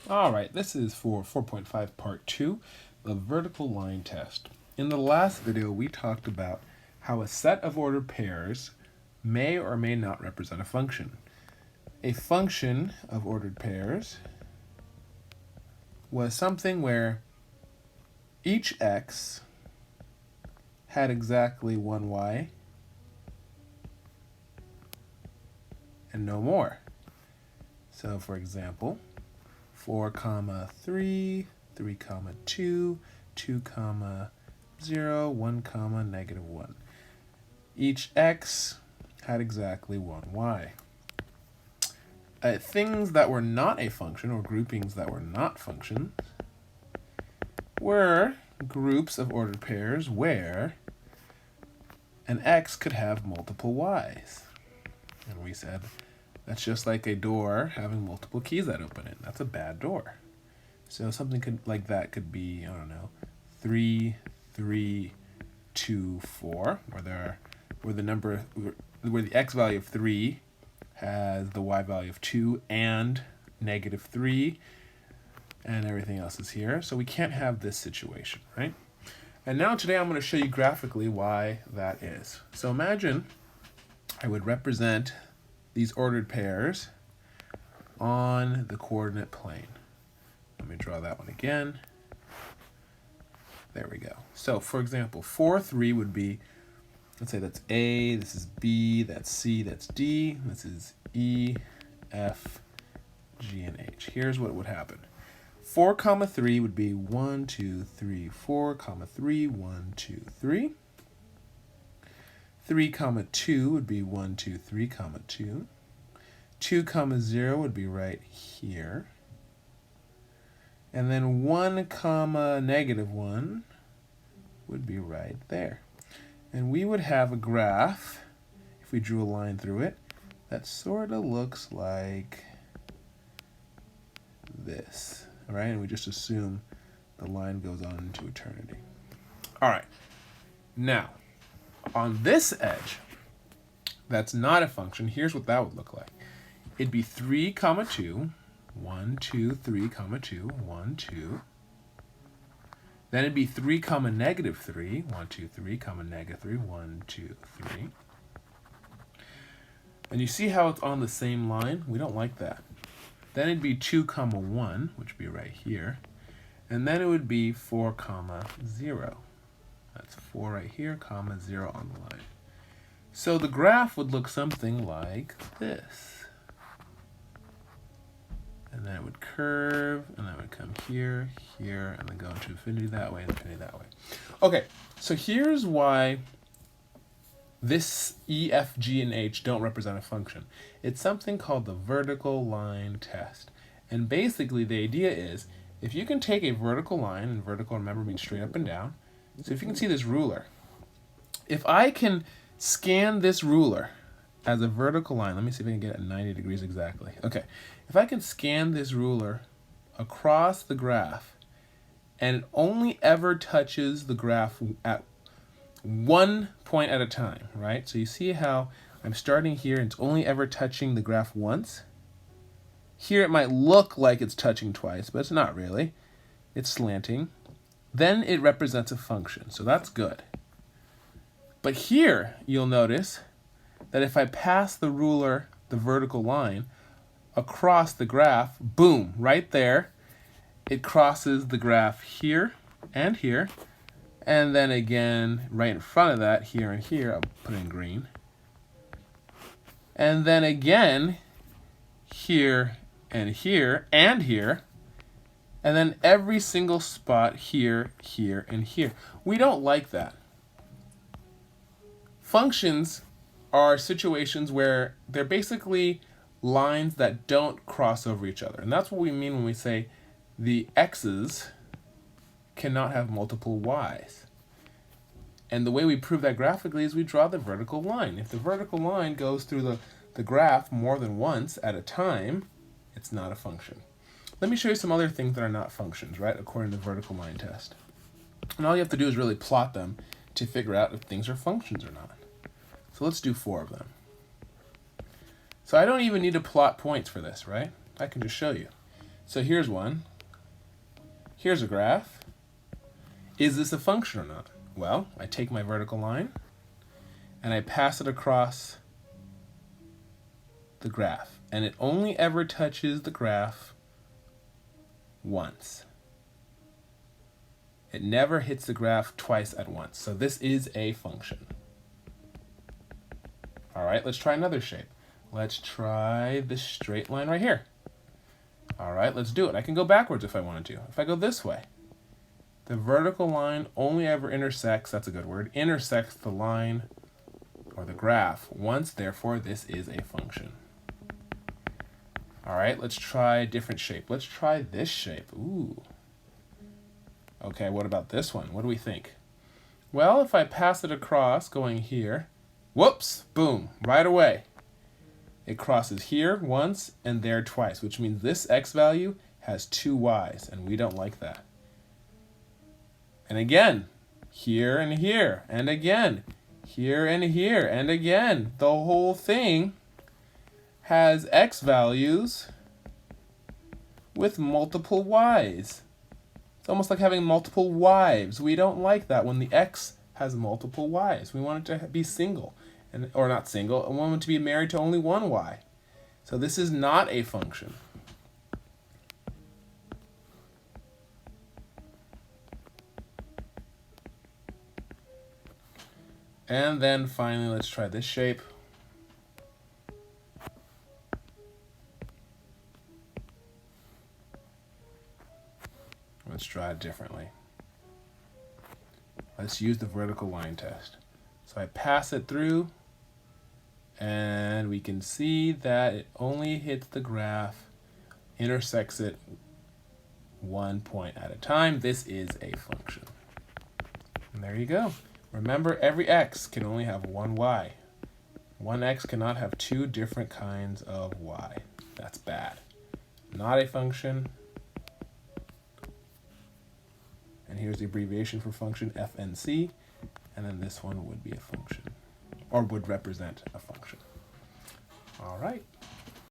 All right, this is for 4.5 part 2, the vertical line test. In the last video, we talked about how a set of ordered pairs may or may not represent a function. A function of ordered pairs was something where each x had exactly one y and no more. So for example, 4 comma 3, 3 comma 2, 2 comma 0, 1 comma negative 1. Each x had exactly one y. Things that were not a function, or groupings that were not functions, were groups of ordered pairs where an x could have multiple y's. And we said that's just like a door having multiple keys that open it. That's a bad door. So something like that could be, I don't know, 3, 3, 2, 4, where the x value of 3 has the y value of 2 and negative 3, and everything else is here. So we can't have this situation, right? And now today I'm going to show you graphically why that is. So imagine I would represent these ordered pairs on the coordinate plane. Let me draw that one again. There we go. So for example, 4, 3 would be, let's say that's A, this is B, that's C, that's D, this is E, F, G, and H. Here's what would happen. 4 comma 3 would be 1, 2, 3, 4, comma 3, 1, 2, 3. 3 comma 2 would be 1, 2, 3, comma 2. 2 comma 0 would be right here. And then 1 comma negative 1 would be right there. And we would have a graph, if we drew a line through it, that sort of looks like this. All right, and we just assume the line goes on into eternity. All right, now, on this edge, that's not a function, here's what that would look like. It'd be 3 comma 2, 1, 2, 3, comma 2, 1, 2. Then it'd be 3 comma negative 3, 1, 2, 3, comma negative 3, 1, 2, 3. And you see how it's on the same line? We don't like that. Then it'd be 2 comma 1, which would be right here. And then it would be 4 comma 0. That's 4 right here, comma 0 on the line. So the graph would look something like this. And then it would curve, and then it would come here, here, and then go into infinity that way, and infinity that way. Okay, so here's why this E, F, G, and H don't represent a function. It's something called the vertical line test. And basically the idea is, if you can take a vertical line, and vertical, remember, means straight up and down. So if you can see this ruler, if I can scan this ruler as a vertical line, let me see if I can get it at 90 degrees exactly. Okay, if I can scan this ruler across the graph, and it only ever touches the graph at one point at a time, right? So you see how I'm starting here and it's only ever touching the graph once. Here it might look like it's touching twice, but it's not really. It's slanting. Then it represents a function, so that's good. But here you'll notice that if I pass the ruler, the vertical line, across the graph, boom, right there, it crosses the graph here and here, and then again, right in front of that, here and here, I'll put it in green. And then again, here and here and here, and then every single spot here, here, and here. We don't like that. Functions are situations where they're basically lines that don't cross over each other. And that's what we mean when we say the x's cannot have multiple y's. And the way we prove that graphically is we draw the vertical line. If the vertical line goes through the graph more than once at a time, it's not a function. Let me show you some other things that are not functions, right, according to the vertical line test. And all you have to do is really plot them to figure out if things are functions or not. So let's do 4 of them. So I don't even need to plot points for this, right? I can just show you. So here's one. Here's a graph. Is this a function or not? Well, I take my vertical line and I pass it across the graph. And it only ever touches the graph once. It never hits the graph twice at once. So this is a function. All right, let's try another shape. Let's try this straight line right here. All right, let's do it. I can go backwards if I want to. If I go this way, the vertical line only ever intersects, that's a good word, intersects the line or the graph once, therefore this is a function. All right, let's try a different shape. Let's try this shape. Ooh. Okay, what about this one? What do we think? Well, if I pass it across going here, whoops, boom, right away. It crosses here once and there twice, which means this x value has two y's, and we don't like that. And again, here and here, and again, here and here, and again. The whole thing has x values with multiple y's. It's almost like having multiple wives. We don't like that when the x has multiple y's. We want it to be single, or not single, and we want it to be married to only one y. So this is not a function. And then finally, let's try this shape. Let's try it differently. Let's use the vertical line test. So I pass it through, and we can see that it only hits the graph, intersects it one point at a time. This is a function. And there you go. Remember, every x can only have one y. One x cannot have two different kinds of y. That's bad. Not a function. And here's the abbreviation for function, FNC. And then this one would be a function, or would represent a function. All right.